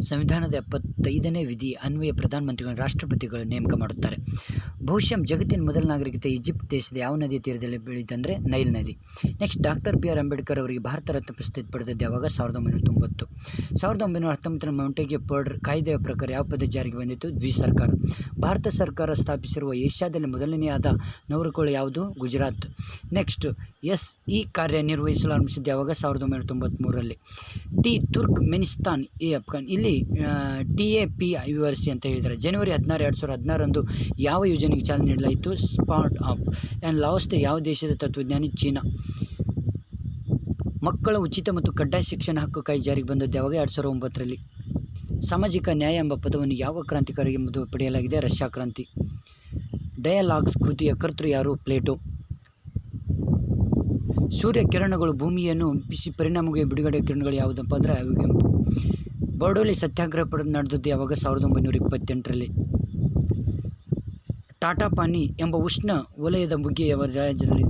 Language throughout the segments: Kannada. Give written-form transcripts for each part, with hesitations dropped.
ಸಂವಿಧಾನದ 75ನೇ ವಿಧಿ ಅನ್ವಯ ಪ್ರಧಾನಮಂತ್ರಿಗಳನ್ನು ರಾಷ್ಟ್ರಪತಿಗಳು ನೇಮಕ ಮಾಡುತ್ತಾರೆ. ಬಹುಶಃ ಜಗತ್ತಿನ ಮೊದಲ ನಾಗರಿಕತೆ ಈಜಿಪ್ಟ್ ದೇಶದ ಯಾವ ನದಿಯ ತೀರದಲ್ಲಿ ಬೆಳೆಯಿತೆಂದರೆ ನೈಲ್ ನದಿ. Next, doctor B R. ಅಂಬೇಡ್ಕರ್ ಅವರಿಗೆ ಭಾರತ ರತ್ನ ಪ್ರಶಸ್ತಿ ಪಡೆದದ್ದು ಯಾವಾಗ? 1990. 1919 ಮೌಂಟೇಗ್ಯೂ ಪರ್ಡ್ ಕಾಯ್ದೆಯ ಪ್ರಕಾರ ಯಾವ ಪದ್ಧತಿ ಜಾರಿಗೆ ಬಂದಿತ್ತು? ದ್ವಿಸರ್ಕಾರ. ಭಾರತ ಸರ್ಕಾರ ಸ್ಥಾಪಿಸಿರುವ ಏಷ್ಯಾದಲ್ಲಿ ಮೊದಲನೆಯಾದ ನೌಕಾನೆಲೆ ಯಾವುದು? ಗುಜರಾತ್. ನೆಕ್ಸ್ಟ್, ಈ ಕಾರ್ಯ ನಿರ್ವಹಿಸಲು ಆರಂಭಿಸಿದ್ದು ಯಾವಾಗ? 1993ರಲ್ಲಿ. ತುರ್ಕ್ಮೆನಿಸ್ತಾನ್ ಅಫ್ಘಾನ್ ಇಲ್ಲಿ TAPIRC ಅಂತ ಹೇಳಿದ್ದಾರೆ. ಜನವರಿ 16, 2016ರಂದು ಯಾವ ಯೋಜನೆಗೆ ಚಾಲನೆ ನೀಡಲಾಯಿತು? Start up. ಆ್ಯಂಡ್ ಲಾಸ್ಟ್, ಯಾವ ದೇಶದ ತತ್ವಜ್ಞಾನಿ? ಚೀನಾ. ಮಕ್ಕಳ ಉಚಿತ ಮತ್ತು ಕಡ್ಡಾಯ ಶಿಕ್ಷಣ ಹಕ್ಕು ಕಾಯ್ದೆ ಜಾರಿಗೆ ಬಂದದ್ದು ಯಾವಾಗ? 2009ರಲ್ಲಿ. ಸಾಮಾಜಿಕ ನ್ಯಾಯ ಎಂಬ ಪದವನ್ನು ಯಾವ ಕ್ರಾಂತಿಕಾರಿ ಎಂಬುದು ಪಡೆಯಲಾಗಿದೆ? ರಷ್ಯಾ ಕ್ರಾಂತಿ. ಡಯಾಲಾಗ್ಸ್ ಕೃತಿಯ ಕರ್ತೃ ಯಾರು? ಪ್ಲೇಟೋ. ಸೂರ್ಯ ಕಿರಣಗಳು ಭೂಮಿಯನ್ನು ಬಿಸಿ ಪರಿಣಾಮವಾಗಿ ಬಿಡುಗಡೆ ಕಿರಣಗಳು ಯಾವುದಪ್ಪ ಅಂದರೆ ಅವಿಗೆಂಪು. ಬರ್ಡೋಲಿ ಸತ್ಯಾಗ್ರಹ ನಡೆದದ್ದು ಯಾವಾಗ? 1928ರಲ್ಲಿ. ಟಾಟಾ ಪಾನಿ ಎಂಬ ಉಷ್ಣ ವಲಯದ ಬಗ್ಗೆ ಯಾವ ರಾಜ್ಯದಲ್ಲಿ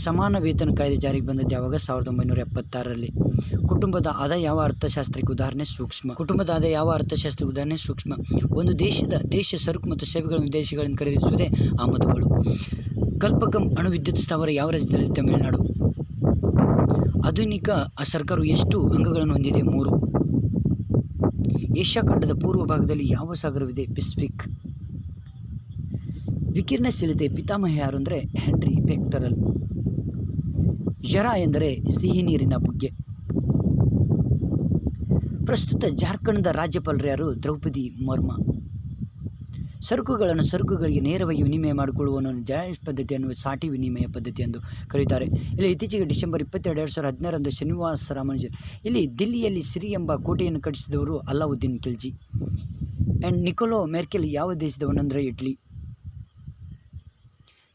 ಸಮಾನ ವೇತನ ಕಾಯ್ದೆ ಜಾರಿಗೆ ಬಂದದ್ದು ಯಾವಾಗ? 1976ರಲ್ಲಿ. ಕುಟುಂಬದ ಆದಾಯ ಯಾವ ಅರ್ಥಶಾಸ್ತ್ರಕ್ಕೆ ಉದಾಹರಣೆ? ಸೂಕ್ಷ್ಮ. ಕುಟುಂಬದ ಆದಾಯ ಯಾವ ಅರ್ಥಶಾಸ್ತ್ರಕ್ಕೆ ಉದಾಹರಣೆ? ಸೂಕ್ಷ್ಮ. ಒಂದು ದೇಶ ಸರಕು ಮತ್ತು ಸೇವೆಗಳನ್ನು ವಿದೇಶಗಳಿಂದ ಖರೀದಿಸುವುದೇ ಆಮದುಗಳು. ಕಲ್ಪಕಂ ಅಣು ವಿದ್ಯುತ್ ಸ್ಥಾವರ ಯಾವ ರಾಜ್ಯದಲ್ಲಿ? ತಮಿಳುನಾಡು. ಆಧುನಿಕ ಸರ್ಕಾರವು ಎಷ್ಟು ಅಂಗಗಳನ್ನು ಹೊಂದಿದೆ? 3. ಏಷ್ಯಾ ಖಂಡದ ಪೂರ್ವ ಭಾಗದಲ್ಲಿ ಯಾವ ಸಾಗರವಿದೆ? ಪೆಸಿಫಿಕ್. ವಿಕಿರಣಶೀಲತೆ ಪಿತಾಮಹ ಯಾರು ಅಂದರೆ ಹೆನ್ರಿ ಬೆಕ್ಟರಲ್. ಜರಾ ಎಂದರೆ ಸಿಹಿ ನೀರಿನ ಬುಗ್ಗೆ. ಪ್ರಸ್ತುತ ಜಾರ್ಖಂಡ್ದ ರಾಜ್ಯಪಾಲರು ಯಾರು? ದ್ರೌಪದಿ ಮುರ್ಮು. ಸರಕುಗಳಿಗೆ ನೇರವಾಗಿ ವಿನಿಮಯ ಮಾಡಿಕೊಳ್ಳುವ ಜಾಯ್ ಪದ್ಧತಿಯನ್ನು ಸಾಟಿ ವಿನಿಮಯ ಪದ್ಧತಿ ಎಂದು ಕರೆಯುತ್ತಾರೆ. ಇಲ್ಲಿ ಇತ್ತೀಚೆಗೆ ಡಿಸೆಂಬರ್ 22, 2016ರಂದು ಶ್ರೀನಿವಾಸ ರಾಮಾನುಜನ್ ಇಲ್ಲಿ ದಿಲ್ಲಿಯಲ್ಲಿ ಸಿರಿ ಎಂಬ ಕೋಟೆಯನ್ನು ಕಟ್ಟಿಸಿದವರು ಅಲ್ಲಾವುದ್ದೀನ್ ಖಿಲ್ಜಿ. ಆ್ಯಂಡ್ ನಿಕೋಲೋ ಮೆರ್ಕೆಲ್ ಯಾವ ದೇಶದವನೆಂದರೆ ಇಟಲಿ.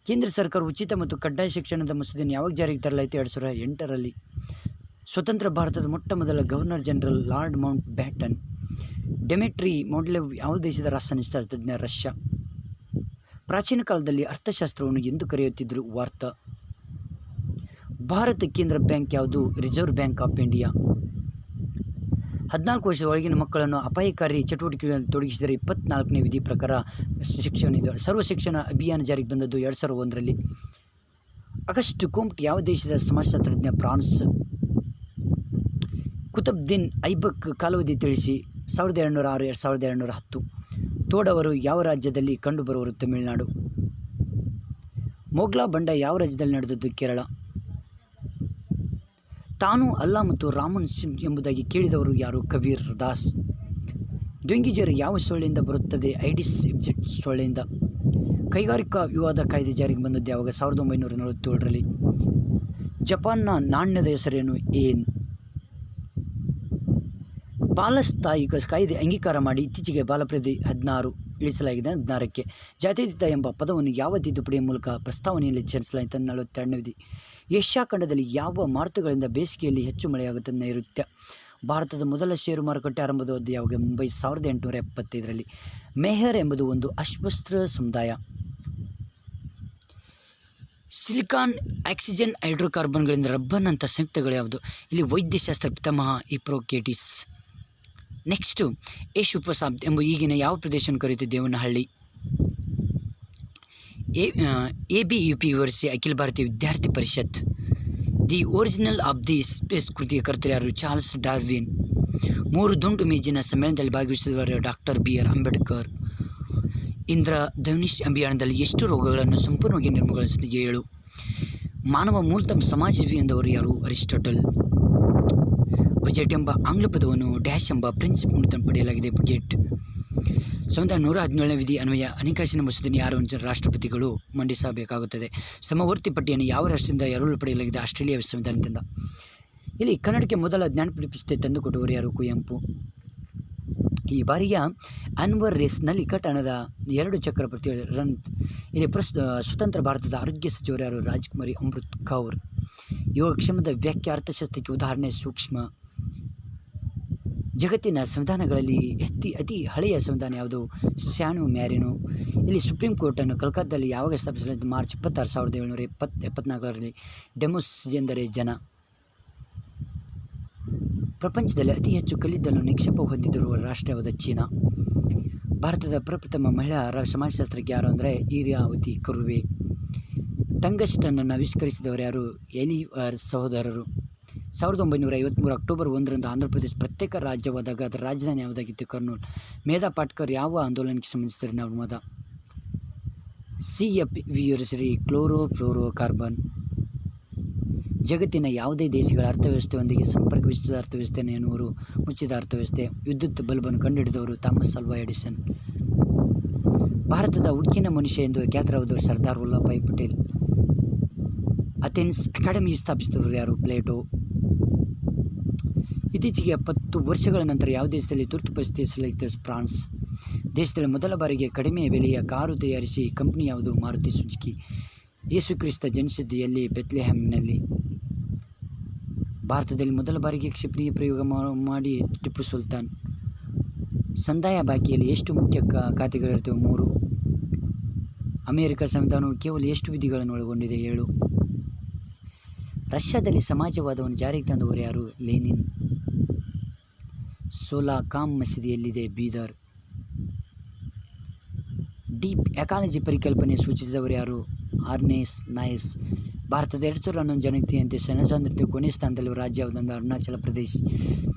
ಕೇಂದ್ರ ಸರ್ಕಾರ ಉಚಿತ ಮತ್ತು ಕಡ್ಡಾಯ ಶಿಕ್ಷಣದ ಮಸೂದೆಯನ್ನು ಯಾವಾಗ ಜಾರಿಗೆ ತರಲಾಯಿತು? 2008ರಲ್ಲಿ. ಸ್ವತಂತ್ರ ಭಾರತದ ಮೊಟ್ಟ ಮೊದಲ governor general Lord Mountbatten. Dmitri Mendeleev ಯಾವ ದೇಶದ ರಾಸಾಯನಿಕ ತಜ್ಞ? ರಷ್ಯಾ. ಪ್ರಾಚೀನ ಕಾಲದಲ್ಲಿ ಅರ್ಥಶಾಸ್ತ್ರವನ್ನು ಎಂದು ಕರೆಯುತ್ತಿದ್ದರು? ವಾರ್ತಾ. ಭಾರತ ಕೇಂದ್ರ ಬ್ಯಾಂಕ್ ಯಾವುದು? Reserve bank of India. 14 ವರ್ಷದ ಒಳಗಿನ ಮಕ್ಕಳನ್ನು ಅಪಾಯಕಾರಿ ಚಟುವಟಿಕೆಗಳಲ್ಲಿ ತೊಡಗಿಸಿದರೆ 24ನೇ ವಿಧಿ ಪ್ರಕಾರ ಶಿಕ್ಷಣ ಇದು. ಸರ್ವ ಶಿಕ್ಷಣ ಅಭಿಯಾನ ಜಾರಿಗೆ ಬಂದದ್ದು 2001ರಲ್ಲಿ. ಅಗಸ್ಟ್ ಕೋಮ್ಟ್ ಯಾವ ದೇಶದ ಸಮಾಜಶಾಸ್ತ್ರಜ್ಞ? ಫ್ರಾನ್ಸ್. ಕುತುಬ್ದಿನ್ ಐಬಕ್ ಕಾಲಾವಧಿ ತಿಳಿಸಿ. 1706, 2210. ತೋಡವರು ಯಾವ ರಾಜ್ಯದಲ್ಲಿ ಕಂಡುಬರುವರು? ತಮಿಳುನಾಡು. ಮೊಗ್ಲಾ ಬಂಡ ಯಾವ ರಾಜ್ಯದಲ್ಲಿ ನಡೆದದ್ದು? ಕೇರಳ. ತಾನು ಅಲ್ಲ ಮತ್ತು ರಾಮನ್ ಎಂಬುದಾಗಿ ಕೇಳಿದವರು ಯಾರು? ಕಬೀರ್ ದಾಸ್. ಡೆಂಗಿ ಜ್ವರ ಯಾವ ಸೊಳ್ಳೆಯಿಂದ ಬರುತ್ತದೆ? ಐಡಿಸ್ ಇಬ್ಜೆಟ್ ಸೊಳ್ಳೆಯಿಂದ. ಕೈಗಾರಿಕಾ ವಿವಾದ ಕಾಯ್ದೆ ಜಾರಿಗೆ ಬಂದದ್ದು ಯಾವಾಗ? 1947ರಲ್ಲಿ. ಜಪಾನ್ನ ನಾಣ್ಯದ ಹೆಸರೇನು? ಏನ್. ಬಾಲಸ್ಥಾಯಿಕ ಕಾಯ್ದೆ ಅಂಗೀಕಾರ ಮಾಡಿ ಇತ್ತೀಚೆಗೆ ಬಾಲಪ್ರದಿ 16 ಇಳಿಸಲಾಗಿದೆ. 16ಕ್ಕೆ. ಜಾತ್ಯತೀತ ಎಂಬ ಪದವನ್ನು ಯಾವ ತಿದ್ದುಪಡಿಯ ಮೂಲಕ ಪ್ರಸ್ತಾವನೆಯಲ್ಲಿ ಸೇರಿಸಲಾಯಿತು? 42ನೇ ವಿಧಿ. ಏಷ್ಯಾ ಖಂಡದಲ್ಲಿ ಯಾವ ಮಾರುತಗಳಿಂದ ಬೇಸಿಗೆಯಲ್ಲಿ ಹೆಚ್ಚು ಮಳೆಯಾಗುತ್ತದೆ? ನೈಋತ್ಯ. ಭಾರತದ ಮೊದಲ ಷೇರು ಮಾರುಕಟ್ಟೆ ಆರಂಭವಾದ ಯಾವಾಗ? ಮುಂಬೈ 1875ರಲ್ಲಿ. ಮೆಹರ್ ಎಂಬುದು ಒಂದು ಅಶ್ವಸ್ತ್ರ ಸಮುದಾಯ. ಸಿಲಿಕಾನ್, ಆಕ್ಸಿಜನ್, ಹೈಡ್ರೋಕಾರ್ಬನ್ಗಳಿಂದ ರಬ್ಬರ್ನಂಥ ಸಂಯುಕ್ತಗಳು ಯಾವುದು? ಇಲ್ಲಿ ವೈದ್ಯಶಾಸ್ತ್ರ ಪಿತಾಮಹ ಹಿಪ್ಪೊಕ್ರೇಟಿಸ್. ನೆಕ್ಸ್ಟು, ಏಷುಪಸಾಬ್ದ್ ಎಂಬ ಈಗಿನ ಯಾವ ಪ್ರದೇಶವನ್ನು ಕರೆಯುತ್ತೆ? ದೇವನಹಳ್ಳಿ. ABUP ವಿವರಿಸಿ. Akhil Bharatiya Vidyarthi Parishad. The original of the space ಕೃತಿಯ ಕರ್ತರು ಯಾರು? Charles Darwin. 3 ದುಂಡು ಮೇಜಿನ ಸಮ್ಮೇಳನದಲ್ಲಿ ಭಾಗವಹಿಸಿದವರು ಡಾಕ್ಟರ್ B.R. ಅಂಬೇಡ್ಕರ್. ಇಂದ್ರಧನುಷ್ ಅಭಿಯಾನದಲ್ಲಿ ಎಷ್ಟು ರೋಗಗಳನ್ನು ಸಂಪೂರ್ಣವಾಗಿ ನಿರ್ಮೂಲಗೊಳಿಸಿದ? 7. ಮಾನವ ಮೂಲತಃ ಸಮಾಜಜೀವಿ ಎಂದವರು ಯಾರು? ಅರಿಸ್ಟಾಟಲ್. ಬಜೆಟ್ ಎಂಬ ಆಂಗ್ಲ ಪದವನ್ನು ಡ್ಯಾಶ್ ಎಂಬ ಫ್ರೆಂಚ್ ಮೂಲಕ ಪಡೆಯಲಾಗಿದೆ. ಬಜೆಟ್. 1917ನೇ ವಿಧಿ ಅನ್ವಯ ಹಣಕಾಸಿನ ಮಸೂದೆಯನ್ನು ಯಾರು? ರಾಷ್ಟ್ರಪತಿಗಳು ಮಂಡಿಸಬೇಕಾಗುತ್ತದೆ. ಸಮವರ್ತಿ ಪಟ್ಟಿಯನ್ನು ಯಾವ ರಾಷ್ಟ್ರದಿಂದ ಎರವಲು ಪಡೆಯಲಾಗಿದೆ? ಆಸ್ಟ್ರೇಲಿಯಾ ಸಂವಿಧಾನದಿಂದ. ಇಲ್ಲಿ ಕನ್ನಡಕ್ಕೆ ಮೊದಲ ಜ್ಞಾನಪೀಠ ಪ್ರಶಸ್ತಿ ತಂದುಕೊಟ್ಟವರು ಯಾರು? ಕುವೆಂಪು. ಈ ಬಾರಿಯ ಅನ್ವರ್ ರೇಸ್ನಲ್ಲಿ ಹಣದ 2 ಚಕ್ರ ಪ್ರತಿ ರನ್. ಇಲ್ಲಿ ಸ್ವತಂತ್ರ ಭಾರತದ ಆರೋಗ್ಯ ಸಚಿವರು ಯಾರು? ರಾಜ್ಕುಮಾರಿ ಅಮೃತ್ ಕೌರ್. ಯೋಗಕ್ಷೇಮದ ವ್ಯಾಖ್ಯೆ ಅರ್ಥಶಾಸ್ತ್ರಕ್ಕೆ ಉದಾಹರಣೆ? ಸೂಕ್ಷ್ಮ. ಜಗತ್ತಿನ ಸಂವಿಧಾನಗಳಲ್ಲಿ ಅತಿ ಹಳೆಯ ಸಂವಿಧಾನ ಯಾವುದು? San Marino. ಇಲ್ಲಿ ಸುಪ್ರೀಂ ಕೋರ್ಟನ್ನು ಕಲ್ಕತ್ತಾದಲ್ಲಿ ಯಾವಾಗ ಸ್ಥಾಪಿಸಲಾಯಿತು? ಮಾರ್ಚ್ 26, 1774ರಲ್ಲಿ. ಡೆಮೋಸ್ ಎಂದರೆ ಜನ. ಪ್ರಪಂಚದಲ್ಲಿ ಅತಿ ಹೆಚ್ಚು ಕಲ್ಲಿದ್ದಲು ನಿಕ್ಷೇಪ ಹೊಂದಿರುವ ರಾಷ್ಟ್ರವಾದ ಚೀನಾ. ಭಾರತದ ಪ್ರಪ್ರಥಮ ಮಹಿಳಾ ಸಮಾಜಶಾಸ್ತ್ರಜ್ಞ ಯಾರು ಅಂದರೆ ಈರ್ಯಾವತಿ ಕರ್ವೆ. ಟಂಗಸ್ಟನ್ನನ್ನು ಆವಿಷ್ಕರಿಸಿದವರು ಯಾರು? ಎಲಿಯರ್ ಸಹೋದರರು. 1953 ಅಕ್ಟೋಬರ್ 1ರಂದು ಆಂಧ್ರಪ್ರದೇಶ ಪ್ರತ್ಯೇಕ ರಾಜ್ಯವಾದಾಗ ಅದರ ರಾಜಧಾನಿ ಯಾವುದಾಗಿತ್ತು? ಕರ್ನೂಲ್. ಮೇಧಾ ಪಾಟ್ಕರ್ ಯಾವ ಆಂದೋಲನಕ್ಕೆ ಸಂಬಂಧಿಸಿದರು? ನರ್ಮದಾ. CFVRC chlorofluorocarbon. ಜಗತ್ತಿನ ಯಾವುದೇ ದೇಶಗಳ ಅರ್ಥವ್ಯವಸ್ಥೆಯೊಂದಿಗೆ ಸಂಪರ್ಕ ವಿಸ್ತೃತ ಅರ್ಥವ್ಯವಸ್ಥೆಯನ್ನು ಎನ್ನುವರು ಮುಚ್ಚಿದ ಅರ್ಥವ್ಯವಸ್ಥೆ. ವಿದ್ಯುತ್ ಬಲ್ಬನ್ನು ಕಂಡುಹಿಡಿದವರು ಥಾಮಸ್ ಆಲ್ವಾ ಎಡಿಸನ್. ಭಾರತದ ಉಕ್ಕಿನ ಮನುಷ್ಯ ಎಂದು ಖ್ಯಾತರಾದವರು ಸರ್ದಾರ್ ವಲ್ಲಭಭಾಯಿ ಪಟೇಲ್. ಅಥೆನ್ಸ್ ಅಕಾಡೆಮಿ ಸ್ಥಾಪಿಸಿದವರು ಯಾರು? ಪ್ಲೇಟೋ. ಇತ್ತೀಚೆಗೆ 70 ವರ್ಷಗಳ ನಂತರ ಯಾವ ದೇಶದಲ್ಲಿ ತುರ್ತು ಪರಿಸ್ಥಿತಿ ಹೆಸರಾಗಿತ್ತು? ಫ್ರಾನ್ಸ್. ದೇಶದಲ್ಲಿ ಮೊದಲ ಬಾರಿಗೆ ಕಡಿಮೆ ಬೆಲೆಯ ಕಾರು ತಯಾರಿಸಿ ಕಂಪನಿ ಯಾವುದು? ಮಾರುತಿ ಸುಜುಕಿ. ಯೇಸುಕ್ರಿಸ್ತ ಜನಿಸಿದ್ದು ಎಲ್ಲಿ? ಬೆತ್ಲೆಹೆಮ್ನಲ್ಲಿ. ಭಾರತದಲ್ಲಿ ಮೊದಲ ಬಾರಿಗೆ ಕ್ಷಿಪಣಿ ಪ್ರಯೋಗ ಮಾಡಿ ಟಿಪ್ಪು ಸುಲ್ತಾನ್. ಸಂದಾಯ ಬಾಕಿಯಲ್ಲಿ ಎಷ್ಟು ಮುಖ್ಯ ಖಾತೆಗಳಿರ್ತವೆ? 3. ಅಮೆರಿಕ ಸಂವಿಧಾನವು ಕೇವಲ ಎಷ್ಟು ವಿಧಿಗಳನ್ನು ಒಳಗೊಂಡಿದೆ? 7. ರಷ್ಯಾದಲ್ಲಿ ಸಮಾಜವಾದವನ್ನು ಜಾರಿಗೆ ತಂದವರು ಯಾರು? ಲೆನಿನ್. ಸೋಲಾಕಾಮ್ ಮಸೀದಿ ಎಲ್ಲಿದೆ? ಬೀದರ್. ಡೀಪ್ ಎಕಾಲಜಿ ಪರಿಕಲ್ಪನೆ ಸೂಚಿಸಿದವರು ಯಾರು? ಆರ್ನೆಸ್ ನಾಯಸ್. ಭಾರತದ 2011 ಜನಗಣತಿಯಂತೆ ಜನಸಾಂದ್ರತೆ ಕೊನೆಯ ಸ್ಥಾನದಲ್ಲಿ ರಾಜ್ಯ ಯಾವುದಂದ್ರೆ ಅರುಣಾಚಲ ಪ್ರದೇಶ್.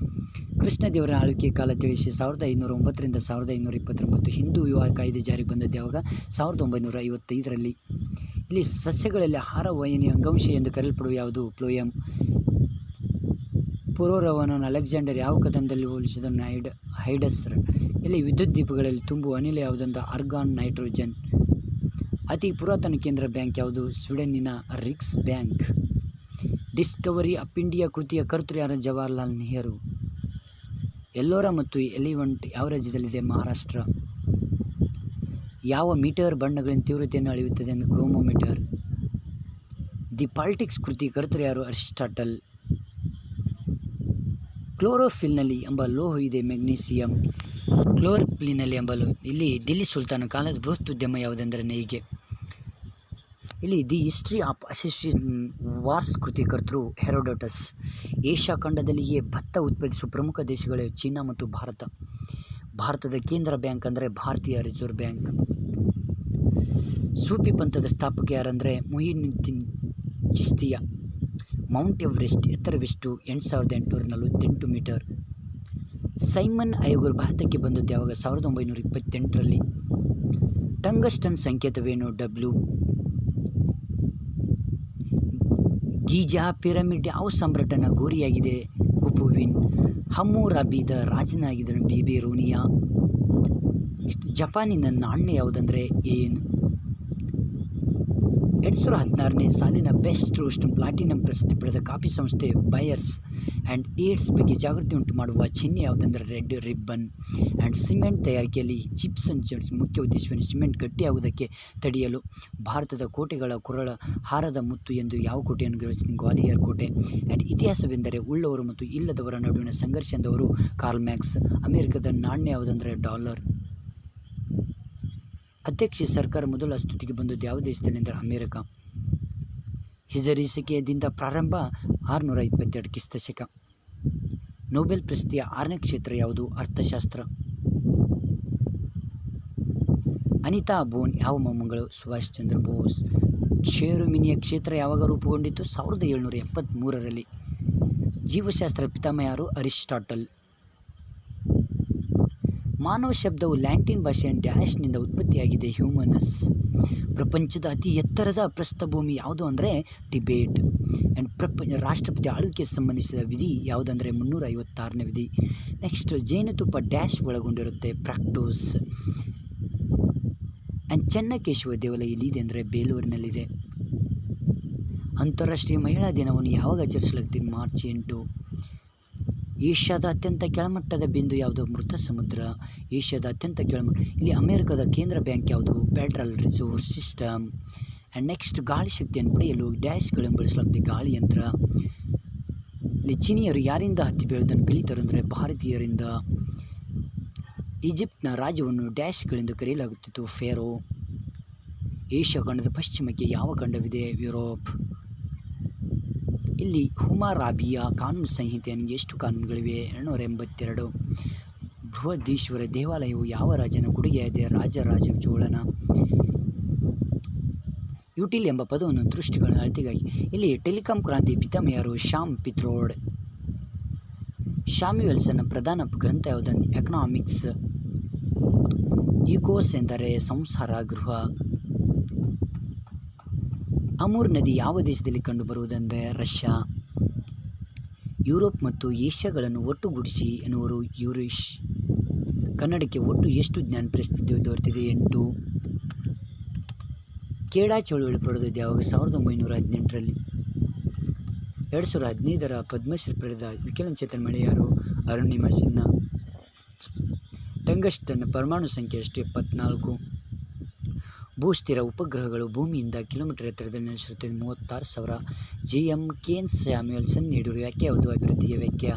ಕೃಷ್ಣದೇವರ ಆಳ್ವಿಕೆ ಕಾಲ ತಿಳಿಸಿ. 1509ರಿಂದ 1529. ಹಿಂದೂ ವಿವಾಹ ಕಾಯ್ದೆ ಜಾರಿಗೆ ಬಂದದ್ದು ಯಾವಾಗ? 1955ರಲ್ಲಿ. ಇಲ್ಲಿ ಸಸ್ಯಗಳಲ್ಲಿ ಆಹಾರ ವಾಹಿನಿ ಅಂಗಾಂಶ ಎಂದು ಕರೆಯಲ್ಪಡುವ ಯಾವುದು? ಫ್ಲೋಯಮ್. ಪುರೋರವನನ್ನು ಅಲೆಕ್ಸಾಂಡರ್ ಯಾವ ಕಥನದಲ್ಲಿ ಹೋಲಿಸಿದ? ಹೈಡಸ್ರ. ಇಲ್ಲಿ ವಿದ್ಯುತ್ ದೀಪಗಳಲ್ಲಿ ತುಂಬುವ ಅನಿಲ ಯಾವುದಂತ? Argon, nitrogen. ಅತಿ ಪುರಾತನ ಕೇಂದ್ರ ಬ್ಯಾಂಕ್ ಯಾವುದು? ಸ್ವೀಡನ್ನಿನ Riksbank. Discovery of India ಕೃತಿಯ ಕರ್ತೃ ಯಾರು? ಜವಾಹರ್ಲಾಲ್ ನೆಹರು. ಎಲ್ಲೋರಾ ಮತ್ತು ಎಲಿಫೆಂಟ್ ಯಾವ ರಾಜ್ಯದಲ್ಲಿದೆ? ಮಹಾರಾಷ್ಟ್ರ. ಯಾವ ಮೀಟರ್ ಬಣ್ಣಗಳಿಂದ ತೀವ್ರತೆಯನ್ನು ಅಳೆಯುತ್ತದೆ ಎಂದು? ಕ್ರೋಮೋಮೀಟರ್. ದಿ ಪಾಲಿಟಿಕ್ಸ್ ಕೃತಿ ಕರ್ತೃ ಯಾರು? ಅರಿಸ್ಟಾಟಲ್. ಕ್ಲೋರೋಫಿಲ್ನಲ್ಲಿ ಎಂಬ ಲೋಹ ಇದೆ? ಮೆಗ್ನೀಸಿಯಂ. ಕ್ಲೋರೋಫಿಲ್ನಲ್ಲಿ ಎಂಬ ಇಲ್ಲಿ ದಿಲ್ಲಿ ಸುಲ್ತಾನ ಕಾಲದ ಬೃಹತ್ ಉದ್ಯಮ ಯಾವುದೆಂದರೆ ನೇಯ್ಗೆ. ಇಲ್ಲಿ the history of association wars ಕೃತಿ ಕರ್ತೃ ಹೆರೋಡೋಟಸ್. ಏಷ್ಯಾ ಖಂಡದಲ್ಲಿಯೇ ಭತ್ತ ಉತ್ಪಾದಿಸುವ ಪ್ರಮುಖ ದೇಶಗಳು ಚೀನಾ ಮತ್ತು ಭಾರತ. ಭಾರತದ ಕೇಂದ್ರ ಬ್ಯಾಂಕ್ ಅಂದರೆ ಭಾರತೀಯ ರಿಸರ್ವ್ ಬ್ಯಾಂಕ್. ಸೂಫಿ ಪಂಥದ ಸ್ಥಾಪಕ ಯಾರಂದರೆ ಮುಯಿನುದ್ದೀನ್ ಚಿಸ್ತಿಯ. ಮೌಂಟ್ ಎವರೆಸ್ಟ್ ಎತ್ತರವೆಷ್ಟು? 8848 ಮೀಟರ್. ಸೈಮನ್ ಆಯೋಗರು ಭಾರತಕ್ಕೆ ಬಂದದ್ದು ಯಾವಾಗ? 1928ರಲ್ಲಿ. ಟಂಗಸ್ಟನ್ ಸಂಕೇತವೇನು? W. ಗೀಜಾ ಪಿರಮಿಡ್ ಯಾವ ಸಾಮ್ರಾಟನ ಗೋರಿಯಾಗಿದೆ? ಕುಫುವಿನ್. ಹಮ್ಮುರಾಬಿದ ರಾಜನಾಗಿದ್ದ ಬೇಬಿಲೋನಿಯಾ. ಜಪಾನಿನ ನಾಣ್ಯ ಯಾವುದಂದರೆ ಏನ್. 2016ನೇ ಸಾಲಿನ ಬೆಸ್ಟ್ ರೋಸ್ಟ್ ಪ್ಲಾಟಿನಂ ಪ್ರಶಸ್ತಿ ಪಡೆದ ಕಾಫಿ ಸಂಸ್ಥೆ ಬಯರ್ಸ್ ಆ್ಯಂಡ್ ಏಡ್ಸ್ ಬಗ್ಗೆ ಜಾಗೃತಿ ಉಂಟು ಮಾಡುವ ಚಿಹ್ನೆ ಯಾವುದಂದರೆ ರೆಡ್ ರಿಬ್ಬನ್. ಆ್ಯಂಡ್ ಸಿಮೆಂಟ್ ತಯಾರಿಕೆಯಲ್ಲಿ ಜಿಪ್ಸನ್ ಮುಖ್ಯ ಉದ್ದೇಶವನ್ನು ಸಿಮೆಂಟ್ ಗಟ್ಟಿಯಾಗುವುದಕ್ಕೆ ತಡೆಯಲು. ಭಾರತದ ಕೋಟೆಗಳ ಕೊರಳ ಹಾರದ ಮುತ್ತು ಎಂದು ಯಾವ ಕೋಟೆಯನ್ನು ಗಳಿಸಿದ? ಗ್ವಾಲಿಯರ್ ಕೋಟೆ. ಆ್ಯಂಡ್ ಇತಿಹಾಸವೆಂದರೆ ಉಳ್ಳವರು ಮತ್ತು ಇಲ್ಲದವರ ನಡುವಿನ ಸಂಘರ್ಷ ಎಂದವರು ಕಾರ್ಲ್ ಮ್ಯಾಕ್ಸ್. ಅಮೆರಿಕದ ನಾಣ್ಯ ಯಾವುದಂದರೆ $. ಅಧ್ಯಕ್ಷ ಸರ್ಕಾರ ಮೊದಲು ಅಸ್ತಿತ್ವಕ್ಕೆ ಬಂದದ್ದು ಯಾವ ದೇಶದಲ್ಲಿ ಅಂದರೆ ಅಮೆರಿಕ. ಹಿಜರಿ ಶಕೆಯಿಂದ ಪ್ರಾರಂಭ 622 ಕ್ರಿಸ್ತ ಶಕ. ನೊಬೆಲ್ ಪ್ರಶಸ್ತಿಯ 6ನೇ ಕ್ಷೇತ್ರ ಯಾವುದು? ಅರ್ಥಶಾಸ್ತ್ರ. ಅನಿತಾ ಬೋನ್ ಯಾವ ಮೊಮ್ಮಗಳು? ಸುಭಾಷ್ ಚಂದ್ರ ಬೋಸ್. ಕ್ಷೇರುಮಿನಿಯ ಕ್ಷೇತ್ರ ಯಾವಾಗ ರೂಪುಗೊಂಡಿತ್ತು? 1773ರಲ್ಲಿ. ಜೀವಶಾಸ್ತ್ರ ಪಿತಾಮಹ ಯಾರು? ಅರಿಸ್ಟಾಟಲ್. ಮಾನವ ಶಬ್ದವು ಲ್ಯಾಟಿನ್ ಭಾಷೆಯ ಡ್ಯಾಶ್ನಿಂದ ಉತ್ಪತ್ತಿಯಾಗಿದೆ? ಹ್ಯೂಮನಸ್. ಪ್ರಪಂಚದ ಅತಿ ಎತ್ತರದ ಪ್ರಸ್ಥಭೂಮಿ ಯಾವುದು ಅಂದರೆ ಟಿಬೇಟ್. ಆ್ಯಂಡ್ ರಾಷ್ಟ್ರಪತಿ ಆಳ್ವಿಕೆಗೆ ಸಂಬಂಧಿಸಿದ ವಿಧಿ ಯಾವುದಂದರೆ 356ನೇ ವಿಧಿ. ನೆಕ್ಸ್ಟ್, ಜೇನುತುಪ್ಪ ಡ್ಯಾಶ್ ಒಳಗೊಂಡಿರುತ್ತೆ? ಫ್ರಕ್ಟೋಸ್. ಆ್ಯಂಡ್ ಚೆನ್ನಕೇಶವ ದೇವಾಲಯ ಎಲ್ಲಿದೆ ಅಂದರೆ ಬೇಲೂರಿನಲ್ಲಿದೆ. ಅಂತಾರಾಷ್ಟ್ರೀಯ ಮಹಿಳಾ ದಿನವನ್ನು ಯಾವಾಗ ಆಚರಿಸಲಾಗ್ತಿದೆ? ಮಾರ್ಚ್ 8. ಏಷ್ಯಾದ ಅತ್ಯಂತ ಕೆಳಮಟ್ಟದ ಬಿಂದು ಯಾವುದು? ಮೃತ ಸಮುದ್ರ. ಏಷ್ಯಾದ ಅತ್ಯಂತ ಕೆಳಮಟ್ಟ. ಇಲ್ಲಿ ಅಮೆರಿಕದ ಕೇಂದ್ರ ಬ್ಯಾಂಕ್ ಯಾವುದು? Federal reserve system. And next, ಗಾಳಿ ಶಕ್ತಿಯನ್ನು ಪಡೆಯಲು ಡ್ಯಾಶ್ಗಳನ್ನು ಬಳಸಲಾಗುತ್ತೆ? ಗಾಳಿ ಯಂತ್ರ. ಇಲ್ಲಿ ಚೀನಿಯರು ಯಾರಿಂದ ಹತ್ತಿ ಬೆಳೆದನ್ನು ಕಲಿತರು ಅಂದರೆ ಭಾರತೀಯರಿಂದ. ಈಜಿಪ್ಟ್ನ ರಾಜ್ಯವನ್ನು ಡ್ಯಾಶ್ಗಳಿಂದ ಕರೆಯಲಾಗುತ್ತಿತ್ತು? ಫೇರೋ. ಏಷ್ಯಾ ಖಂಡದ ಪಶ್ಚಿಮಕ್ಕೆ ಯಾವ ಖಂಡವಿದೆ? ಯುರೋಪ್. ಇಲ್ಲಿ ಹುಮರಾಬಿಯ ಕಾನೂನು ಸಂಹಿತೆಯನ್ನು ಎಷ್ಟು ಕಾನೂನುಗಳಿವೆ? 282. ಬೃಹದೀಶ್ವರ ದೇವಾಲಯವು ಯಾವ ರಾಜನ ಕೊಡುಗೆಯಾಗಿದೆ? ರಾಜರಾಜ ಚೋಳನ. ಯುಟಿಲ್ ಎಂಬ ಪದವನ್ನು ದೃಷ್ಟಿಗಳ ಅಳತೆಗಾಗಿ. ಇಲ್ಲಿ ಟೆಲಿಕಾಂ ಕ್ರಾಂತಿ ಪಿತಾಮಹರು ಶ್ಯಾಮ್ ಪಿತ್ರೋಡ್. ಶಾಮ್ಯುಯೆಲ್ಸನ್ನ ಪ್ರಧಾನ ಗ್ರಂಥ ಯಾವುದನ್ನು? ಎಕನಾಮಿಕ್ಸ್. ಈಕೋಸ್ ಎಂದರೆ ಸಂಸಾರ ಗೃಹ. ಅಮೂರ್ ನದಿ ಯಾವ ದೇಶದಲ್ಲಿ ಕಂಡುಬರುವುದೆಂದರೆ ರಷ್ಯಾ. ಯುರೋಪ್ ಮತ್ತು ಏಷ್ಯಾಗಳನ್ನು ಒಟ್ಟುಗೂಡಿಸಿ ಎನ್ನುವರು ಯೂರಿಶ್. ಕನ್ನಡಕ್ಕೆ ಒಟ್ಟು ಎಷ್ಟು ಜ್ಞಾನಪೀಠ ದೊರೆತಿದೆ? 8. ಕೇಡಾ ಚಳುವಳಿ ಪಡೆದದ್ದು ಯಾವಾಗ? 1918ರಲ್ಲಿ. 2015ರ ಪದ್ಮಶ್ರೀ ಪಡೆದ ವಿಕಲಚೇತನ ಮಹಿಳೆಯರು ಅರುಣಿಮಾ ಸಿನ್ಹಾ. ಟಂಗಸ್ಟನ್ ಪರಮಾಣು ಸಂಖ್ಯೆ ಎಷ್ಟು? 74. ಭೂಸ್ಥಿರ ಉಪಗ್ರಹಗಳು ಭೂಮಿಯಿಂದ ಕಿಲೋಮೀಟರ್ ಎತ್ತರದಲ್ಲಿ ನಡೆಸುತ್ತದೆ 36,000. ಜಿ.ಎಂ. ಕೇನ್ ಸ್ಯಾಮ್ಯುಯೆಲ್ಸನ್ ನೀಡಿರುವ ವ್ಯಾಖ್ಯೆ ಯಾವುದು? ಅಭಿವೃದ್ಧಿಯ ವ್ಯಾಖ್ಯೆ.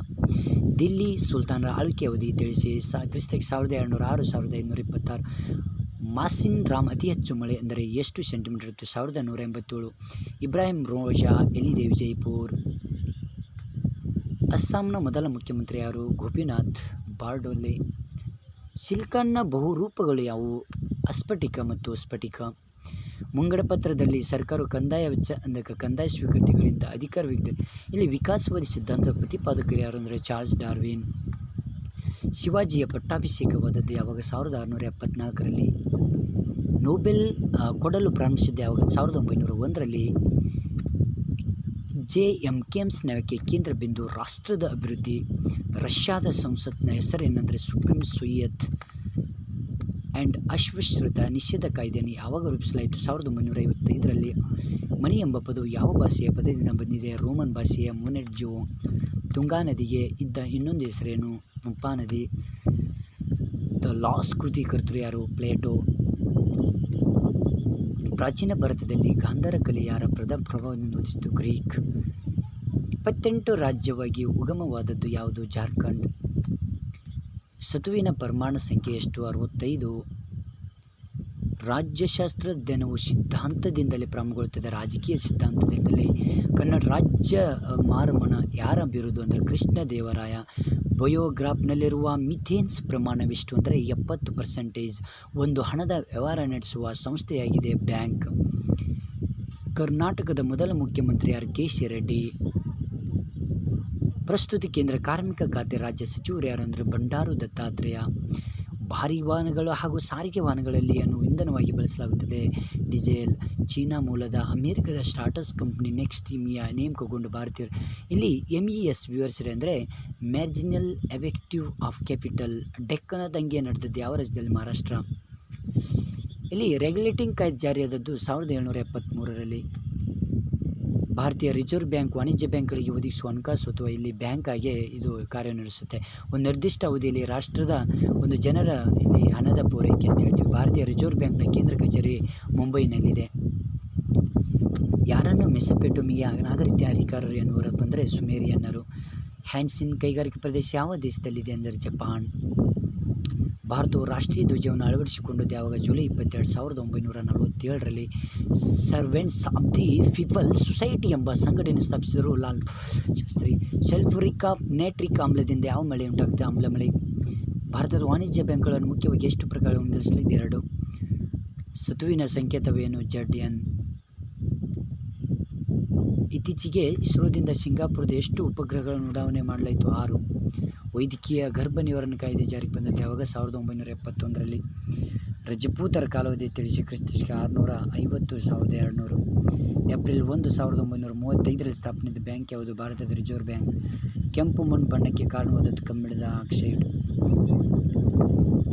ದಿಲ್ಲಿ ಸುಲ್ತಾನರ ಆಳ್ವಿಕೆ ಅವಧಿ ತಿಳಿಸಿ. ಕ್ರಿಸ್ತಕ್ಕೆ 1206 1526. ಮಾಸಿನ್ ರಾಮ್ ಅತಿ ಹೆಚ್ಚು ಮಳೆ ಎಂದರೆ ಎಷ್ಟು ಸೆಂಟಿಮೀಟರ್ ಇತ್ತು? 1187. ಇಬ್ರಾಹಿಂ ರೋಜಾ ಎಲ್ಲಿದೆ? ವಿಜಯಪುರ್. ಅಸ್ಸಾಂನ ಮೊದಲ ಮುಖ್ಯಮಂತ್ರಿ ಯಾರು? ಗೋಪಿನಾಥ್ ಬಾರ್ಡೋಲೆ. ಸಿಲಿಕಾನ್ನ ಬಹುರೂಪಗಳು ಯಾವುವು? ಅಸ್ಫಟಿಕ ಮತ್ತು ಸ್ಫಟಿಕ. ಮುಂಗಡಪತ್ರದಲ್ಲಿ ಸರ್ಕಾರವು ಕಂದಾಯ ವೆಚ್ಚ ಕಂದಾಯ ಸ್ವೀಕೃತಿಗಳಿಂದ ಅಧಿಕಾರವಿದೆ. ಇಲ್ಲಿ ವಿಕಾಸವಾದಿ ಸಿದ್ಧಾಂತದ ಪ್ರತಿಪಾದಕರು ಯಾರು ಅಂದರೆ ಚಾರ್ಲ್ಸ್ ಡಾರ್ವಿನ್. ಶಿವಾಜಿಯ ಪಟ್ಟಾಭಿಷೇಕವಾದದ್ದು ಯಾವಾಗ? 1674ರಲ್ಲಿ. ನೊಬೆಲ್ ಕೊಡಲು ಪ್ರಾರಂಭಿಸಿದ್ದು ಯಾವಾಗ? 1901ರಲ್ಲಿ. ಜೆ.ಎಂ. ಕೇನ್ಸ್ನ ವ್ಯಾಖ್ಯೆ ಕೇಂದ್ರ ಬಿಂದು ರಾಷ್ಟ್ರದ ಅಭಿವೃದ್ಧಿ. ರಷ್ಯಾದ ಸಂಸತ್ನ ಹೆಸರೇನೆಂದರೆ ಸುಪ್ರೀಂ ಸೋವಿಯತ್. ಆ್ಯಂಡ್ ಅಶ್ವಶ್ರುತ ನಿಷೇಧ ಕಾಯ್ದೆಯನ್ನು ಯಾವಾಗ ರೂಪಿಸಲಾಯಿತು? 1955ರಲ್ಲಿ. ಮನಿ ಎಂಬ ಪದವು ಯಾವ ಭಾಷೆಯ ಪದದಿಂದ ಬಂದಿದೆ? ರೋಮನ್ ಭಾಷೆಯ ಮೊನೆಡ್ಜೋ. ತುಂಗಾ ನದಿಗೆ ಇದ್ದ ಇನ್ನೊಂದು ಹೆಸರೇನು? ಪಂಪಾ ನದಿ. ದ ಲಾಸ್ ಕೃತಿ ಕರ್ತೃ ಯಾರು? ಪ್ಲೇಟೋ. ಪ್ರಾಚೀನ ಭಾರತದಲ್ಲಿ ಗಾಂಧಾರ ಕಲೆ ಯಾರ ಪ್ರಭಾವದಿಂದ ಓದಿಸಿತು? ಗ್ರೀಕ್. 28 ರಾಜ್ಯವಾಗಿ ಉಗಮವಾದದ್ದು ಯಾವುದು? ಜಾರ್ಖಂಡ್. ಸತುವಿನ ಪರಮಾಣು ಸಂಖ್ಯೆ ಎಷ್ಟು? 65. ರಾಜ್ಯಶಾಸ್ತ್ರ ಅಧ್ಯಯನವು ಸಿದ್ಧಾಂತದಿಂದಲೇ ಪ್ರಾರಂಭಗೊಳ್ಳುತ್ತದೆ, ರಾಜಕೀಯ ಸಿದ್ಧಾಂತದಿಂದಲೇ. ಕನ್ನಡ ರಾಜ್ಯ ಮಾರಮಣ ಯಾರ ಬಿರುದು ಅಂದರೆ ಕೃಷ್ಣದೇವರಾಯ. ಬಯೋಗ್ರಾಫ್ನಲ್ಲಿರುವ ಮಿಥೇನ್ಸ್ ಪ್ರಮಾಣವೆಷ್ಟು ಅಂದರೆ 70%. ಒಂದು ಹಣದ ವ್ಯವಹಾರ ನಡೆಸುವ ಸಂಸ್ಥೆಯಾಗಿದೆ ಬ್ಯಾಂಕ್. ಕರ್ನಾಟಕದ ಮೊದಲ ಮುಖ್ಯಮಂತ್ರಿ ಯಾರು? ಕೆ.ಸಿ. ರೆಡ್ಡಿ. ಪ್ರಸ್ತುತಿ ಕೇಂದ್ರ ಕಾರ್ಮಿಕ ಖಾತೆ ರಾಜ್ಯ ಸಚಿವರು ಯಾರು ಅಂದರೆ ಬಂಡಾರು ದತ್ತಾತ್ರೇಯ. ಭಾರೀ ವಾಹನಗಳು ಹಾಗೂ ಸಾರಿಗೆ ವಾಹನಗಳಲ್ಲಿ ಇಂಧನವಾಗಿ ಬಳಸಲಾಗುತ್ತದೆ ಡೀಸೆಲ್. ಚೀನಾ ಮೂಲದ ಅಮೆರಿಕದ ಸ್ಟಾರ್ಟಸ್ ಕಂಪನಿ ನೆಕ್ಸ್ಟ್ ಇಮಿಯಾ ನೇಮಕಗೊಂಡು ಭಾರತೀಯರು. ಇಲ್ಲಿ MES ವಿವರಿಸಿದೆ ಅಂದರೆ ಮ್ಯಾರ್ಜಿನಲ್ ಎಫೆಕ್ಟಿವ್ ಆಫ್ ಕ್ಯಾಪಿಟಲ್. ಡೆಕ್ಕನ ದಂಗೆ ನಡೆದದ್ದು ಯಾವ ರಾಜ್ಯದಲ್ಲಿ? ಮಹಾರಾಷ್ಟ್ರ. ಇಲ್ಲಿ ರೆಗ್ಯುಲೇಟಿಂಗ್ ಕಾಯ್ದೆ ಜಾರಿಯಾದದ್ದು 1773ರಲ್ಲಿ. ಭಾರತೀಯ ರಿಸರ್ವ್ ಬ್ಯಾಂಕ್ ವಾಣಿಜ್ಯ ಬ್ಯಾಂಕ್ಗಳಿಗೆ ಒದಗಿಸುವ ಹಣಕಾಸು ಅಥವಾ ಇಲ್ಲಿ ಬ್ಯಾಂಕ್ ಆಗಿ ಇದು ಕಾರ್ಯನಿರ್ವಹಿಸುತ್ತೆ. ಒಂದು ನಿರ್ದಿಷ್ಟ ಅವಧಿಯಲ್ಲಿ ರಾಷ್ಟ್ರದ ಒಂದು ಜನರ ಇಲ್ಲಿ ಹಣದ ಪೂರೈಕೆ ಅಂತ ಹೇಳ್ತೀವಿ. ಭಾರತೀಯ ರಿಸರ್ವ್ ಬ್ಯಾಂಕ್ನ ಕೇಂದ್ರ ಕಚೇರಿ ಮುಂಬೈನಲ್ಲಿದೆ. ಯಾರನ್ನು ಮೆಸೊಪೊಟೇಮಿಯಾ ನಾಗರಿಕರು ಎನ್ನುವರಪ್ಪ ಅಂದರೆ ಸುಮೇರಿಯನ್ನರು. ಹ್ಯಾನ್ಸಿನ್ ಕೈಗಾರಿಕಾ ಪ್ರದೇಶ ಯಾವ ದೇಶದಲ್ಲಿದೆ ಅಂದರೆ ಜಪಾನ್. ಭಾರತವು ರಾಷ್ಟ್ರೀಯ ಧ್ವಜವನ್ನು ಅಳವಡಿಸಿಕೊಂಡದ್ದು ಯಾವಾಗ? ಜುಲೈ 22, 1947ರಲ್ಲಿ. Servants of the people's society ಎಂಬ ಸಂಘಟನೆ ಸ್ಥಾಪಿಸಿದರು ಲಾಲ್ ಶಾಸ್ತ್ರಿ. ಸಲ್ಫ್ಯೂರಿಕ್ ನೈಟ್ರಿಕ್ ಆಮ್ಲದಿಂದ ಯಾವ ಮಳೆ ಉಂಟಾಗುತ್ತೆ? ಆಮ್ಲ ಮಳೆ. ಭಾರತದ ವಾಣಿಜ್ಯ ಬ್ಯಾಂಕ್ಗಳನ್ನು ಮುಖ್ಯವಾಗಿ ಎಷ್ಟು ಪ್ರಕಾರ ವಿಂಗಡಿಸಲಿದೆ? 2. ಸತುವಿನ ಸಂಕೇತವೇನು? ZN. ಇತ್ತೀಚೆಗೆ ಇಸ್ರೋದಿಂದ ಸಿಂಗಾಪುರದ ಎಷ್ಟು ಉಪಗ್ರಹಗಳನ್ನು ಉಡಾವಣೆ ಮಾಡಲಾಯಿತು? 6. ವೈದ್ಯಕೀಯ ಗರ್ಭ ನಿವಾರಣೆ ಕಾಯ್ದೆ ಜಾರಿಗೆ ಬಂದದ್ದು ಯಾವಾಗ? 1971ರಲ್ಲಿ. ರಜಪೂತರ ಕಾಲಾವಧಿ ತಿಳಿಸಿ. ಕ್ರಿಸ್ತಶಕ 650 1200. ಏಪ್ರಿಲ್ 1, 1935ರಲ್ಲಿ ಸ್ಥಾಪನೆಯಾದ ಬ್ಯಾಂಕ್ ಯಾವುದು? ಭಾರತದ ರಿಸರ್ವ್ ಬ್ಯಾಂಕ್. ಕೆಂಪು ಮಣ್ಣು ಬಣ್ಣಕ್ಕೆ ಕಾರಣವಾದದ್ದು ಕಬ್ಬಿಣದ ಆಕ್ಸೈಡ್.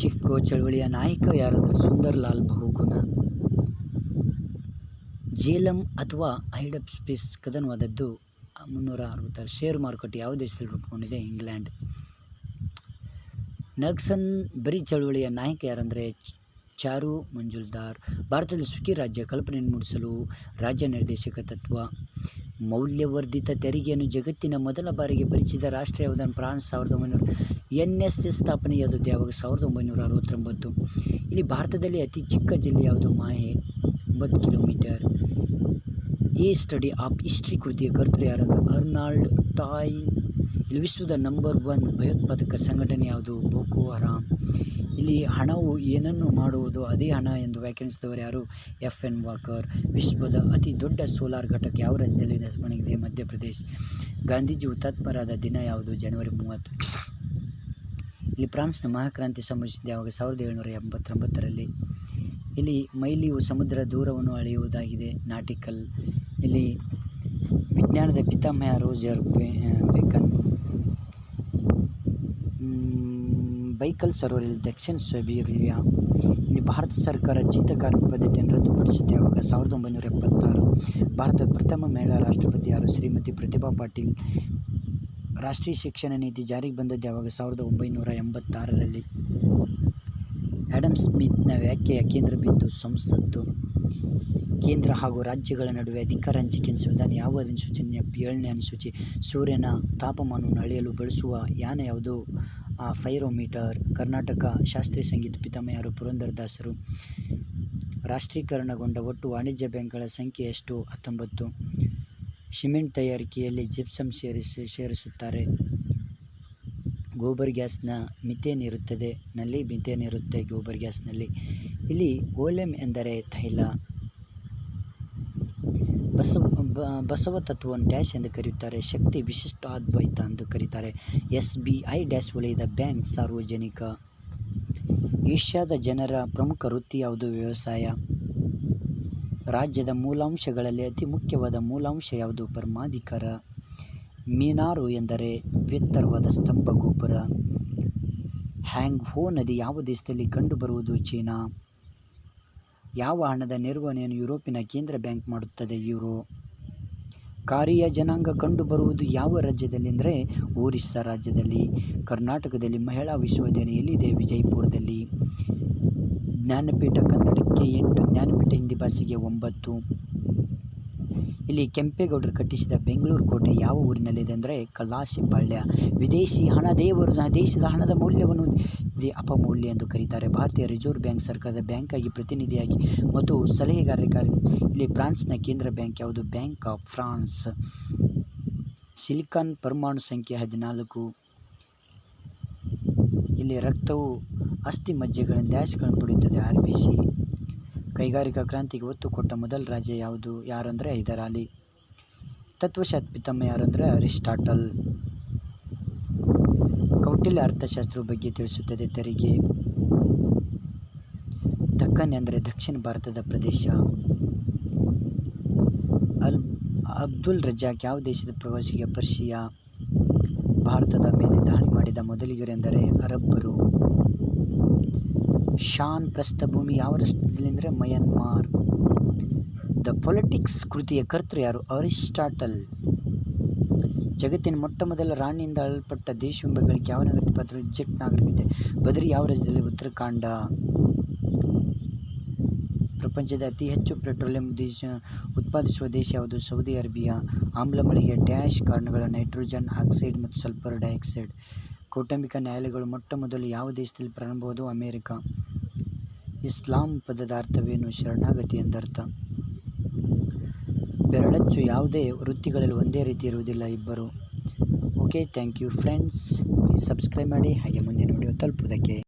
ಚಿಕ್ಕೋ ಚಳವಳಿಯ ನಾಯಕ ಯಾರು ಅಂದರೆ ಸುಂದರ್ಲಾಲ್ ಬಹುಗುಣ. ಜೇಲಂ ಅಥವಾ ಹೈಡಪ್ ಸ್ಪೇಸ್ ಕದನವಾದದ್ದು 366. ಷೇರು ಮಾರುಕಟ್ಟೆ ಯಾವ ದೇಶದಲ್ಲಿ ರೂಪುಗೊಂಡಿದೆ? ಇಂಗ್ಲೆಂಡ್. ನಕ್ಸನ್ ಬರಿ ಚಳವಳಿಯ ನಾಯಕ ಯಾರಂದರೆ ಚಾರು ಮಂಜುಲ್ದಾರ್. ಭಾರತದಲ್ಲಿ ಸುಖಿ ರಾಜ್ಯ ಕಲ್ಪನೆಯನ್ನು ಮೂಡಿಸಲು ರಾಜ್ಯ ನಿರ್ದೇಶಕ ತತ್ವ. ಮೌಲ್ಯವರ್ಧಿತ ತೆರಿಗೆಯನ್ನು ಜಗತ್ತಿನ ಮೊದಲ ಬಾರಿಗೆ ಪರಿಚಯಿಸಿದ ರಾಷ್ಟ್ರ ಯಾವುದನ್ನು? ಫ್ರಾನ್ಸ್. 1900. NSS ಸ್ಥಾಪನೆಯಾದದ್ದು ಯಾವಾಗ? 1969. ಇಲ್ಲಿ ಭಾರತದಲ್ಲಿ ಅತಿ ಚಿಕ್ಕ ಜಿಲ್ಲೆ ಯಾವುದು? ಮಾಹೆ 9 kilometre. A study of history ಕೃತಿಯ ಕರ್ತೃ ಯಾರಂದ್ರೆ ಅರ್ನಾಲ್ಡ್ ಟಾಯ್ನ್. ಇಲ್ಲಿ ವಿಶ್ವದ ನಂಬರ್ 1 ಭಯೋತ್ಪಾದಕ ಸಂಘಟನೆ ಯಾವುದು? ಬೋಕೋ ಹರಾಮ್. ಇಲ್ಲಿ ಹಣವು ಏನನ್ನು ಮಾಡುವುದು ಅದೇ ಹಣ ಎಂದು ವ್ಯಾಖ್ಯಾನಿಸಿದವರು ಯಾರು? FN walker. ವಿಶ್ವದ ಅತಿ ದೊಡ್ಡ ಸೋಲಾರ್ ಘಟಕ ಯಾವ ರಾಜ್ಯದಲ್ಲಿ ನಿರ್ಮಾಣವಾಗಿದೆ? ಮಧ್ಯಪ್ರದೇಶ್. ಗಾಂಧೀಜಿ ಹುತಾತ್ಮರಾದ ದಿನ ಯಾವುದು? ಜನವರಿ 30. ಇಲ್ಲಿ ಫ್ರಾನ್ಸ್ನ ಮಹಾಕ್ರಾಂತಿ ಸಂಭವಿಸಿದ ಯಾವಾಗ? 1789ರಲ್ಲಿ. ಇಲ್ಲಿ ಮೈಲಿಯು ಸಮುದ್ರ ದೂರವನ್ನು ಅಳೆಯುವುದಾಗಿದೆ. ನಾಟಿಕಲ್. ಇಲ್ಲಿ ವಿಜ್ಞಾನದ ಪಿತಾಮಹ ಯಾರು? ಬೇಕನ್. ಬೈಕಲ್ ಸರೋವರ ದಕ್ಷಿಣ ಸೈಬೀರಿಯಾ. ಇಲ್ಲಿ ಭಾರತ ಸರ್ಕಾರ ಜೀತ ಕಾರ್ಮಿಕ ಪದ್ಧತಿಯನ್ನು ರದ್ದುಪಡಿಸಿದ್ದು ಯಾವಾಗ? 1976. ಭಾರತದ ಪ್ರಥಮ ಮಹಿಳಾ ರಾಷ್ಟ್ರಪತಿ ಯಾರು? ಶ್ರೀಮತಿ ಪ್ರತಿಭಾ ಪಾಟೀಲ್. ರಾಷ್ಟ್ರೀಯ ಶಿಕ್ಷಣ ನೀತಿ ಜಾರಿಗೆ ಬಂದದ್ದು ಯಾವಾಗ? 1986ರಲ್ಲಿ. ಆಡಮ್ ಸ್ಮಿತ್ನ ವ್ಯಾಖ್ಯೆಯ ಕೇಂದ್ರ ಬಿಂದು ಸಂಸತ್ತು. ಕೇಂದ್ರ ಹಾಗೂ ರಾಜ್ಯಗಳ ನಡುವೆ ಅಧಿಕಾರ ಹಂಚಿಕೆ ಸಂವಿಧಾನ ಯಾವ ಅಧಿಸೂಚನೆಯ 7ನೇ ಅನುಸೂಚಿ. ಸೂರ್ಯನ ತಾಪಮಾನವನ್ನು ಅಳೆಯಲು ಬಳಸುವ ಯಾನ ಯಾವುದು? ಫೈರೋಮೀಟರ್. ಕರ್ನಾಟಕ ಶಾಸ್ತ್ರೀಯ ಸಂಗೀತ ಪಿತಾಮಹ ಯಾರು? ಪುರಂದರದಾಸರು. ರಾಷ್ಟ್ರೀಕರಣಗೊಂಡ ಒಟ್ಟು ವಾಣಿಜ್ಯ ಬ್ಯಾಂಕ್ಗಳ ಸಂಖ್ಯೆ ಎಷ್ಟು? 19. ಸಿಮೆಂಟ್ ತಯಾರಿಕೆಯಲ್ಲಿ ಜಿಪ್ಸಮ್ ಸೇರಿಸುತ್ತಾರೆ. ಗೋಬರ್ ಗ್ಯಾಸ್ನ ಮಿಥೇನ್ ಇರುತ್ತದೆ. ನಲ್ಲಿ ಮಿಥೇನ್ ಇರುತ್ತೆ ಗೋಬರ್ ಗ್ಯಾಸ್ನಲ್ಲಿ. ಇಲ್ಲಿ ಓಲೆಮ್ ಎಂದರೆ ತೈಲ. ಬಸವ ತತ್ವವನ್ನು ಡ್ಯಾಶ್ ಎಂದು ಕರೆಯುತ್ತಾರೆ. ಶಕ್ತಿ ವಿಶಿಷ್ಟ ಅದ್ವೈತ ಎಂದು ಕರೀತಾರೆ. SBI ಡ್ಯಾಶ್ ವಲಯದ ಬ್ಯಾಂಕ್. ಸಾರ್ವಜನಿಕ. ಏಷ್ಯಾದ ಜನರ ಪ್ರಮುಖ ವೃತ್ತಿ ಯಾವುದು? ವ್ಯವಸಾಯ. ರಾಜ್ಯದ ಮೂಲಾಂಶಗಳಲ್ಲಿ ಅತಿ ಮುಖ್ಯವಾದ ಮೂಲಾಂಶ ಯಾವುದು? ಪರಮಾಧಿಕಾರ. ಮಿನಾರು ಎಂದರೆ ಎತ್ತರವಾದ ಸ್ತಂಭ ಗೋಪುರ. ಹ್ಯಾಂಗ್ ಹೋ ನದಿ ಯಾವ ದೇಶದಲ್ಲಿ ಕಂಡುಬರುವುದು? ಚೀನಾ. ಯಾವ ಹಣದ ನಿರ್ವಹಣೆಯನ್ನು ಯುರೋಪಿನ ಕೇಂದ್ರ ಬ್ಯಾಂಕ್ ಮಾಡುತ್ತದೆ? ಯೂರೋ. ಕಾರಿಯ ಜನಾಂಗ ಕಂಡುಬರುವುದು ಯಾವ ರಾಜ್ಯದಲ್ಲಿ ಅಂದರೆ ಒರಿಸ್ಸಾ ರಾಜ್ಯದಲ್ಲಿ. ಕರ್ನಾಟಕದಲ್ಲಿ ಮಹಿಳಾ ವಿಶ್ವವಿದ್ಯಾಲಯ ಎಲ್ಲಿದೆ? ವಿಜಯಪುರದಲ್ಲಿ. ಜ್ಞಾನಪೀಠ ಕನ್ನಡಕ್ಕೆ 8, ಜ್ಞಾನಪೀಠ ಹಿಂದಿ ಭಾಷೆಗೆ 9. ಇಲ್ಲಿ ಕೆಂಪೇಗೌಡರು ಕಟ್ಟಿಸಿದ ಬೆಂಗಳೂರು ಕೋಟೆ ಯಾವ ಊರಿನಲ್ಲಿದೆ ಅಂದರೆ ಕಲಾಸಿಪಾಳ್ಯ. ವಿದೇಶಿ ಹಣ ದೇವರು. ದೇಶದ ಹಣದ ಮೌಲ್ಯವನ್ನು ಅಪಮೌಲ್ಯ ಎಂದು ಕರೀತಾರೆ. ಭಾರತೀಯ ರಿಸರ್ವ್ ಬ್ಯಾಂಕ್ ಸರ್ಕಾರದ ಬ್ಯಾಂಕಾಗಿ ಪ್ರತಿನಿಧಿಯಾಗಿ ಮತ್ತು ಸಲಹೆಗಾರರಾಗಿ. ಇಲ್ಲಿ ಫ್ರಾನ್ಸ್ನ ಕೇಂದ್ರ ಬ್ಯಾಂಕ್ ಯಾವುದು? Bank of France. ಸಿಲಿಕಾನ್ ಪರಮಾಣು ಸಂಖ್ಯೆ 14. ಇಲ್ಲಿ ರಕ್ತವು ಅಸ್ಥಿ ಮಜ್ಜೆಗಳಿಂದ ಡ್ಯಾಶ್ಗಳನ್ನು ಪಡೆಯುತ್ತದೆ. RBC. ಕೈಗಾರಿಕಾ ಕ್ರಾಂತಿಗೆ ಒತ್ತು ಕೊಟ್ಟ ಮೊದಲ ರಾಜ್ಯ ಯಾವುದು? ಯಾರಂದರೆ ಹೈದರ್ ಅಲಿ. ತತ್ವಶಾಸ್ತ್ರ ಪಿತಾಮಹ ಯಾರಂದರೆ ಅರಿಸ್ಟಾಟಲ್. ಕೌಟಿಲ್ಯ ಅರ್ಥಶಾಸ್ತ್ರದ ಬಗ್ಗೆ ತಿಳಿಸುತ್ತದೆ. ತೆರಿಗೆ. ದಕ್ಕನ್ ಎಂದರೆ ದಕ್ಷಿಣ ಭಾರತದ ಪ್ರದೇಶ. ಅಬ್ದುಲ್ ರಜಾಕ್ ಯಾವ ದೇಶದ ಪ್ರವಾಸಿಗ? ಪರ್ಷಿಯಾ. ಭಾರತದ ಮೇಲೆ ದಾಳಿ ಮಾಡಿದ ಮೊದಲಿಗರೆಂದರೆ ಅರಬ್ಬರು. ಶಾನ್ ಪ್ರಸ್ಥಭೂಮಿ ಯಾವ ರಾಷ್ಟ್ರದಲ್ಲಿ ಅಂದರೆ ಮಯನ್ಮಾರ್. ದ ಪೊಲಿಟಿಕ್ಸ್ ಕೃತಿಯ ಕರ್ತೃ ಯಾರು? ಅರಿಸ್ಟಾಟಲ್. ಜಗತ್ತಿನ ಮೊಟ್ಟಮೊದಲ ರಾಣಿಯಿಂದ ಆಳಲ್ಪಟ್ಟ ದೇಶವೆಂಬ ಗಳಿಕೆ ಯಾವ ನಾಗರಿಕ ಪಾತ್ರ? ಈಜಿಪ್ಟ್ ನಾಗರಿಕತೆ. ಬದರಿ ಯಾವ ರಾಜ್ಯದಲ್ಲಿ? ಉತ್ತರಾಖಂಡ. ಪ್ರಪಂಚದ ಅತಿ ಹೆಚ್ಚು ಪೆಟ್ರೋಲಿಯಂ ಉತ್ಪಾದಿಸುವ ದೇಶ ಯಾವುದು? Saudi Arabia. ಆಮ್ಲಮಳೆಗೆ ಡ್ಯಾಶ್ ಕಾರಣಗಳು? ನೈಟ್ರೋಜನ್ ಆಕ್ಸೈಡ್ ಮತ್ತು ಸಲ್ಫರ್ ಡೈಆಕ್ಸೈಡ್. ಕೌಟುಂಬಿಕ ನ್ಯಾಯಾಲಯಗಳು ಮೊಟ್ಟಮೊದಲು ಯಾವ ದೇಶದಲ್ಲಿ ಪ್ರಾರಂಭವಾದವು? ಅಮೆರಿಕ. ಇಸ್ಲಾಂ ಪದದ ಅರ್ಥವೇನು? ಶರಣಾಗತಿ ಎಂದರ್ಥ. ಬೆರಳಚ್ಚು ಯಾವುದೇ ವೃತ್ತಿಗಳಲ್ಲಿ ಒಂದೇ ರೀತಿ ಇರುವುದಿಲ್ಲ. ಇಬ್ಬರು. Okay, thank you friends. Please subscribe ಮಾಡಿ ಹಾಗೆ ಮುಂದಿನ ವಿಡಿಯೋ ತಲುಪುವುದಕ್ಕೆ.